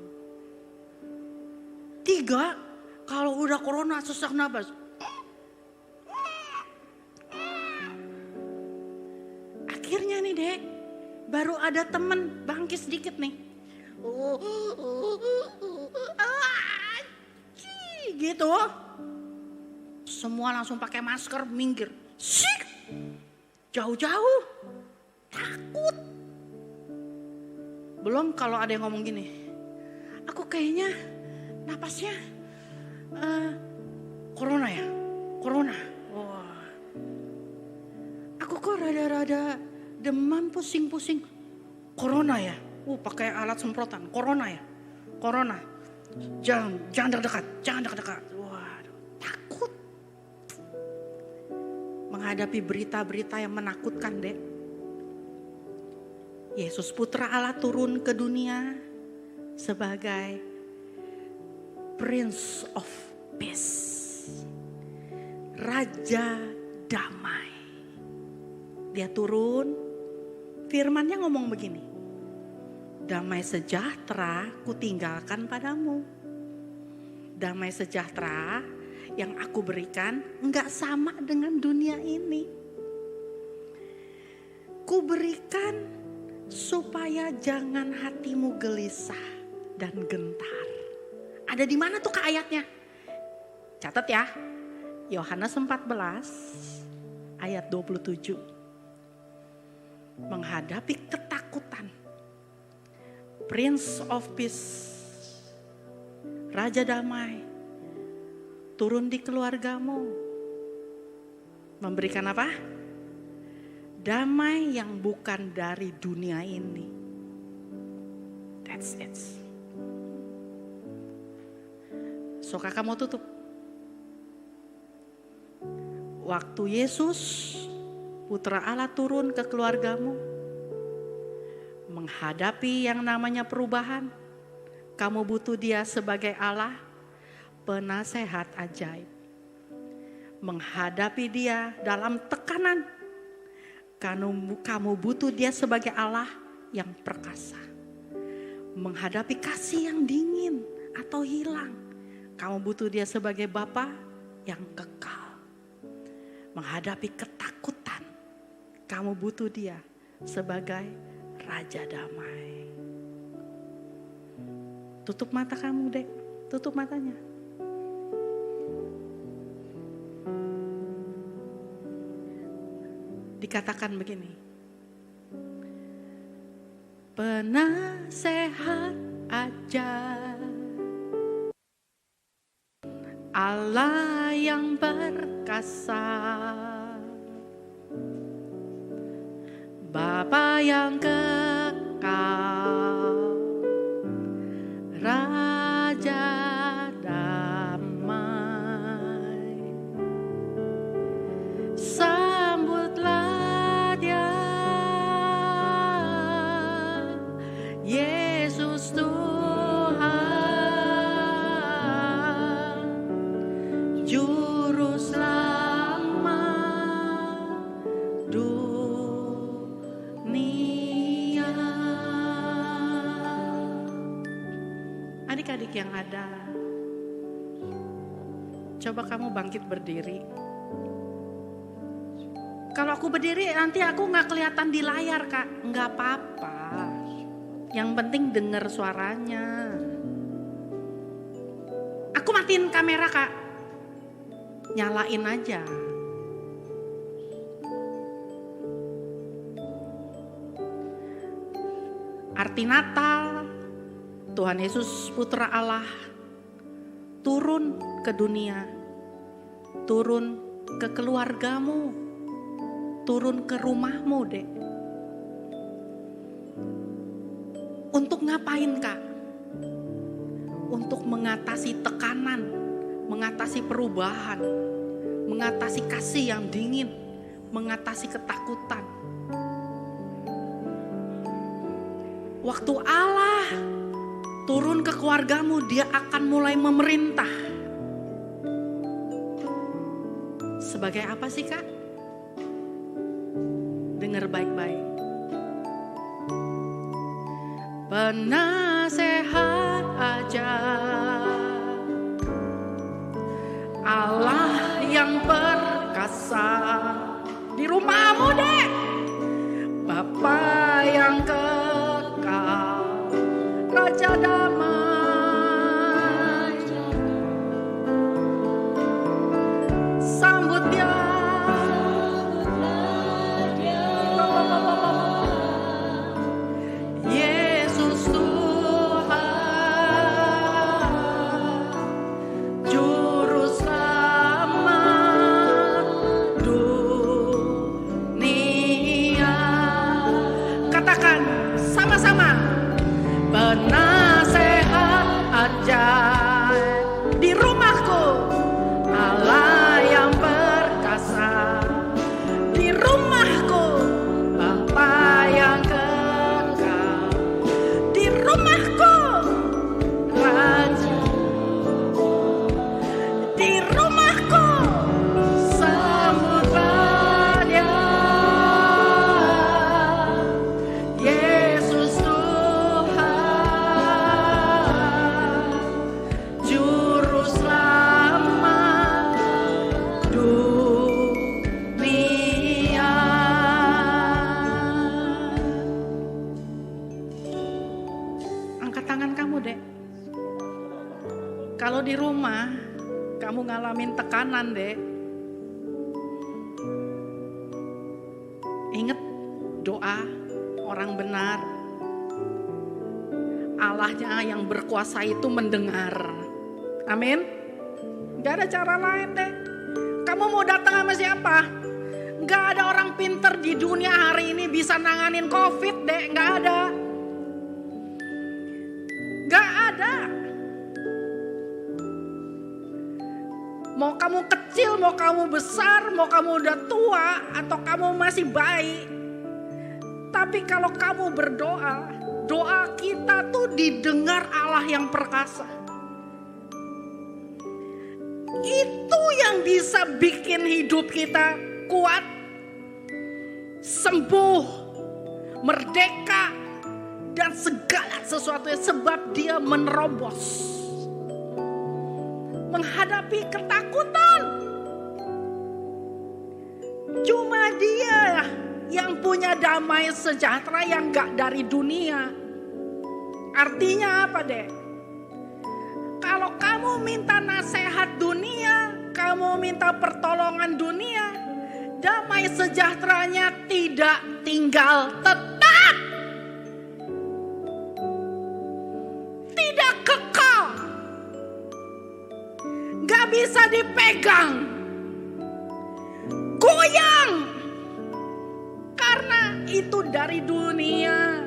3 kalau udah corona sesak nafas. Akhirnya nih Dek, baru ada temen bangkit sedikit nih. Gitu. Semua langsung pakai masker, minggir. Jauh-jauh. Takut. Belum kalau ada yang ngomong gini. Aku kayaknya napasnya corona ya. Corona. Wah. Aku kok rada-rada demam, pusing-pusing. Corona ya. Pakai alat semprotan. Corona ya. Corona. Jangan dekat-dekat. Jangan dekat-dekat. Waduh, takut. Menghadapi berita-berita yang menakutkan, Dek. Yesus Putra Allah turun ke dunia sebagai Prince of Peace. Raja damai. Dia turun, firman-Nya ngomong begini. Damai sejahtera kutinggalkan padamu. Damai sejahtera yang aku berikan enggak sama dengan dunia ini. Ku berikan supaya jangan hatimu gelisah dan gentar. Ada di mana tuh Kak ayatnya? Catat ya. Yohanes 14 ayat 27. Menghadapi ketakutan. Prince of Peace, Raja Damai, turun di keluargamu. Memberikan apa? Damai yang bukan dari dunia ini. That's it. So kakak mau tutup. Waktu Yesus, Putra Allah turun ke keluargamu, menghadapi yang namanya perubahan, kamu butuh Dia sebagai Allah, penasehat ajaib. Menghadapi Dia dalam tekanan, kamu butuh Dia sebagai Allah yang perkasa. Menghadapi kasih yang dingin atau hilang, kamu butuh Dia sebagai Bapa yang kekal. Menghadapi ketakutan, kamu butuh Dia sebagai Raja Damai. Tutup mata kamu, Dek. Tutup matanya. Dikatakan begini. Penasehat ajar, Allah yang perkasa, Bapa yang kekal, Raja damai. Sambutlah Dia, Yesus Tuhan, Juru Selamat dunia. Adik-adik yang ada, coba kamu bangkit berdiri. Kalau aku berdiri nanti aku gak kelihatan di layar, Kak. Gak apa-apa. Yang penting dengar suaranya. Aku matiin kamera, Kak. Nyalain aja. Arti Natal, Tuhan Yesus Putra Allah turun ke dunia, turun ke keluargamu, turun ke rumahmu, Dek. Untuk ngapain, Kak? Untuk mengatasi tekanan, mengatasi perubahan, mengatasi kasih yang dingin, mengatasi ketakutan. Waktu Allah turun ke keluargamu, Dia akan mulai memerintah. Sebagai apa sih, Kak? Dengar baik-baik. Penasehat ajar, Allah yang perkasa. Di rumahmu, Dek. Bapa yang kekal, Raja damai. Sambut Dia, Yesus Tuhan, Juru Selamat dunia. Katakan sama-sama. Penasehat ajar, di rumahku Allah yang perkasa. Di rumahku Bapa yang kekal. Di rumahku Raja. Di rumahku sambutlah Dia, Yesus Tuhan, Juru Selamat dunia. Angkat tangan kamu, Dek. Kalau di rumah kamu ngalamin tekanan, Dek, ingat doa orang benar. Allahnya yang berkuasa itu mendengar. Amin. Gak ada cara lain, Dek. Kamu mau datang sama siapa? Gak ada orang pinter di dunia hari ini bisa nanganin COVID, Dek. Gak ada. Gak ada. Mau kamu kecil, mau kamu besar, mau kamu udah tua, atau kamu masih bayi. Tapi kalau kamu berdoa, doa kita tuh didengar Allah yang perkasa. Itu yang bisa bikin hidup kita kuat, sembuh, merdeka, dan segala sesuatunya, sebab Dia menerobos menghadapi ketakutan. Cuma Dia yang punya damai sejahtera yang gak dari dunia. Artinya apa, Dek? Kalau kamu minta nasihat dunia, kamu minta pertolongan dunia, damai sejahteranya tidak tinggal tetap. Tidak kekal. Gak bisa dipegang. Goyang. Karena itu dari dunia.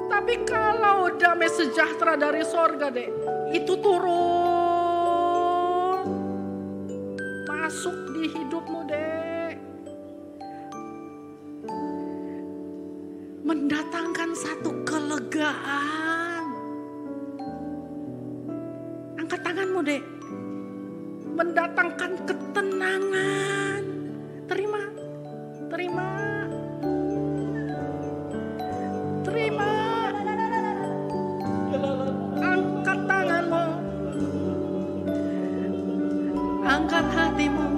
Tapi kalau damai sejahtera dari sorga, Dek, itu turun masuk di hidupmu, Dek, mendatangkan satu kelegaan. Angkat tanganmu, Dek, mendatangkan ketenangan. Terima, terima, terima. Angkat tanganmu, angkat hatimu,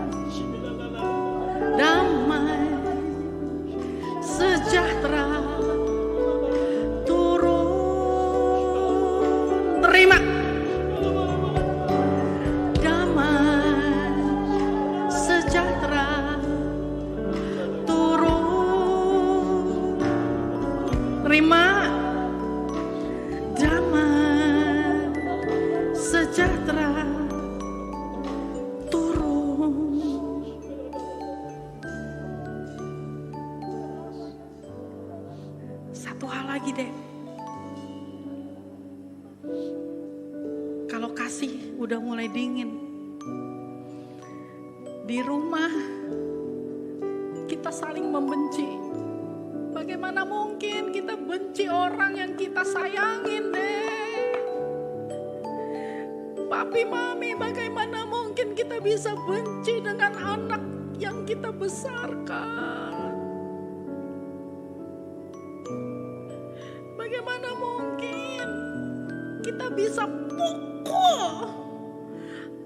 damai sejahtera turun. Terima, damai sejahtera turun. Terima, sejahtera turun. Satu hal lagi, Dek. Kalau kasih udah mulai dingin, di rumah kita saling membenci. Bagaimana mungkin kita benci orang yang kita sayangin, Dek? Papi, mami, bagaimana mungkin kita bisa benci dengan anak yang kita besarkan? Bagaimana mungkin kita bisa pukul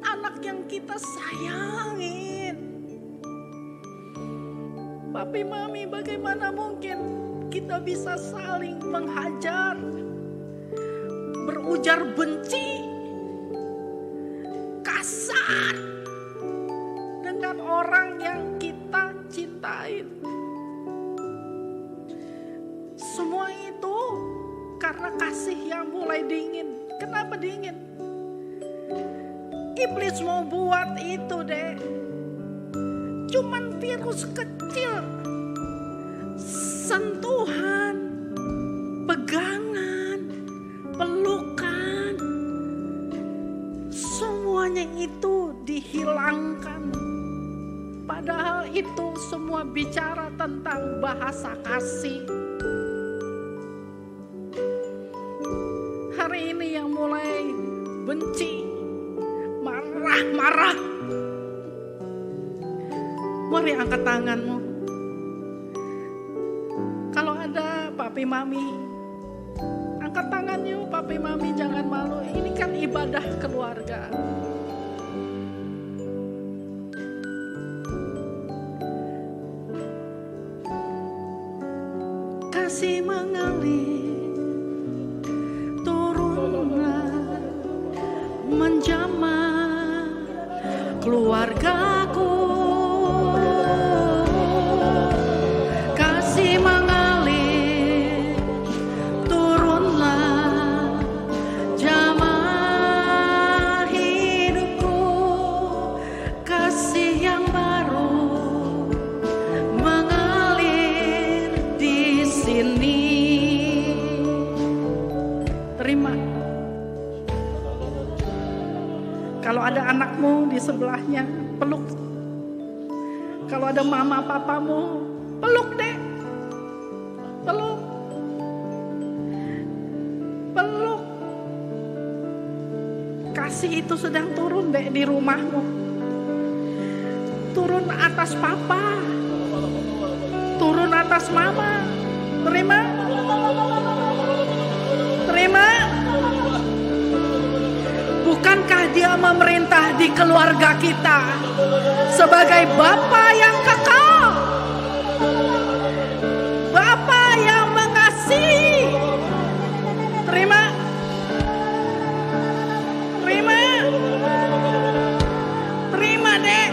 anak yang kita sayangin? Papi, mami, bagaimana mungkin kita bisa saling menghajar, berujar benci, kasar dengan orang yang kita cintain? Semua itu karena kasih yang mulai dingin. Kenapa dingin? Iblis mau buat itu, Dek. Cuman virus kecil, sentuhan, pegangan, pelukan, semuanya itu dihilangkan. Padahal itu semua bicara tentang bahasa kasih. Hari ini yang mulai benci, marah-marah, mari angkat tanganmu. Kalau ada papi mami, angkat tangan yuk, papi mami, jangan malu. Ini kan ibadah keluarga. Kasih mengalir, turunlah, menjamah keluargaku. Kasih mengalir, turunlah, jamah hidupku. Kasih yang baru mengalir di sini. Terima. Kalau ada anakmu di sebelahnya, peluk. Kalau ada mama papamu, peluk, Dek. Peluk. Peluk. Kasih itu sedang turun, Dek, di rumahmu. Turun atas papa. Turun atas mama. Terima. Terima. memerintah di keluarga kita sebagai Bapa yang kekal, Bapa yang mengasihi. Terima, terima, terima dek.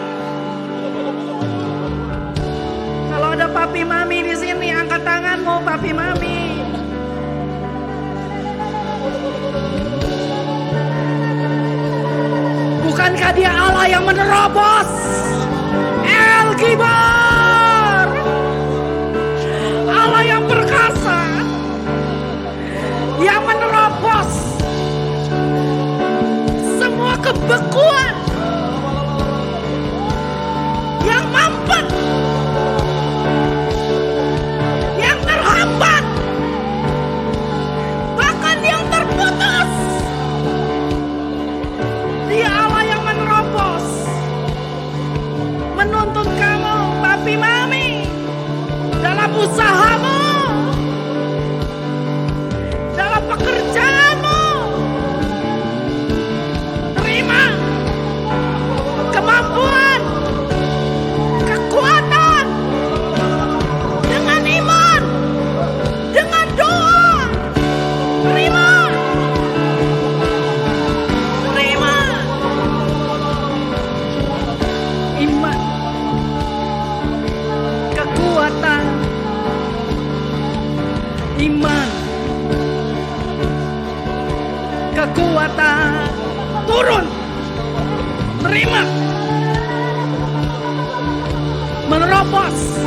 Kalau ada papi mami di sini, angkat tanganmu papi mami. Bukankah dia Allah yang menerobos? El Gibar, Allah yang perkasa, yang menerobos semua kebekuan, yang mampet, yang terhambat, bahkan yang terputus. Dia Allah yang menerobos, menuntun kamu, papi mami, dalam usahamu, dalam pekerjaanmu. Terima kemampuan, kekuatan, dengan iman, dengan doa. Terima, terima iman, kekuatan, iman, kekuatan turun. Terima, menerobos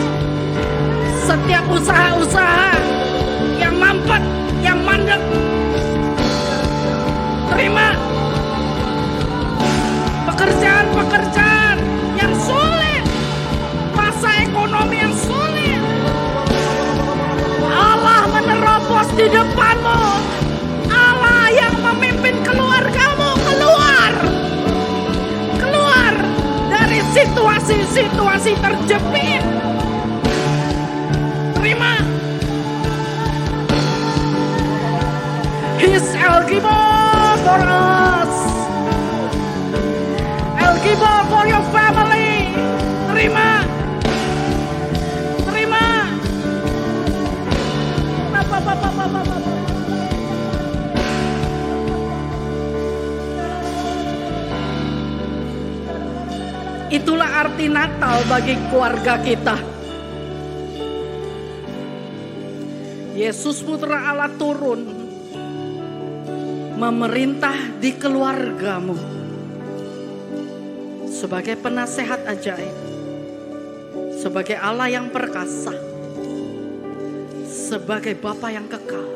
setiap usaha-usaha yang mampet, yang mandek. Terima pekerjaan-pekerjaan yang sulit, masa ekonomi yang sulit. Allah menerobos di depanmu, Allah yang memimpin keluargamu keluar dari situasi-situasi terjepit. Terima, His El Gibar for us, El Gibar for your family. Terima, terima. Itulah arti Natal bagi keluarga kita. Yesus Putra Allah turun memerintah di keluargamu sebagai penasehat ajaib, sebagai Allah yang perkasa, sebagai Bapa yang kekal,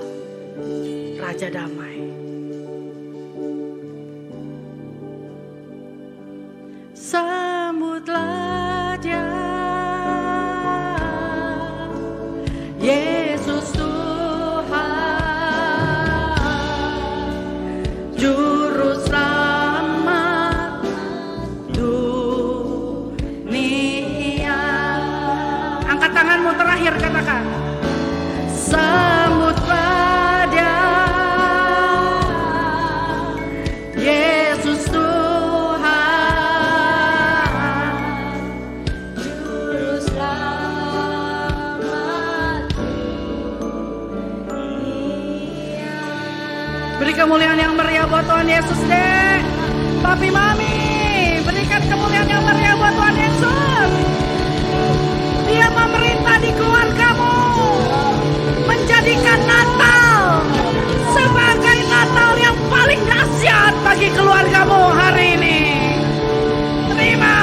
Raja damai. Sambutlah Dia, Yesus Tuhan, Juru Selamat dunia. Angkat tanganmu terakhir, katakan, sambutlah Dia, Yesus Tuhan, Juru Selamat dunia. Beri kemuliaan yang meriah buat Tuhan Yesus deh. Papi mami, berikan kemuliaan yang meriah buat Tuhan Yesus. Dia memerintah di keluargamu, menjadikan Natal sebagai Natal yang paling dahsyat bagi keluargamu hari ini. Terima.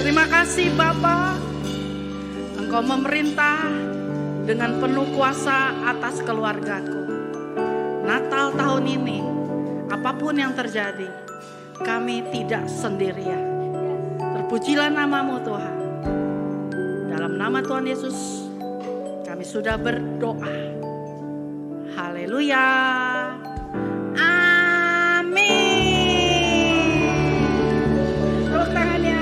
Terima kasih Bapa, Engkau memerintah dengan penuh kuasa atas keluargaku. Natal tahun ini, apapun yang terjadi, kami tidak sendirian. Terpujilah namamu Tuhan. Dalam nama Tuhan Yesus, kami sudah berdoa. Haleluya. Amin. Tepuk tangannya.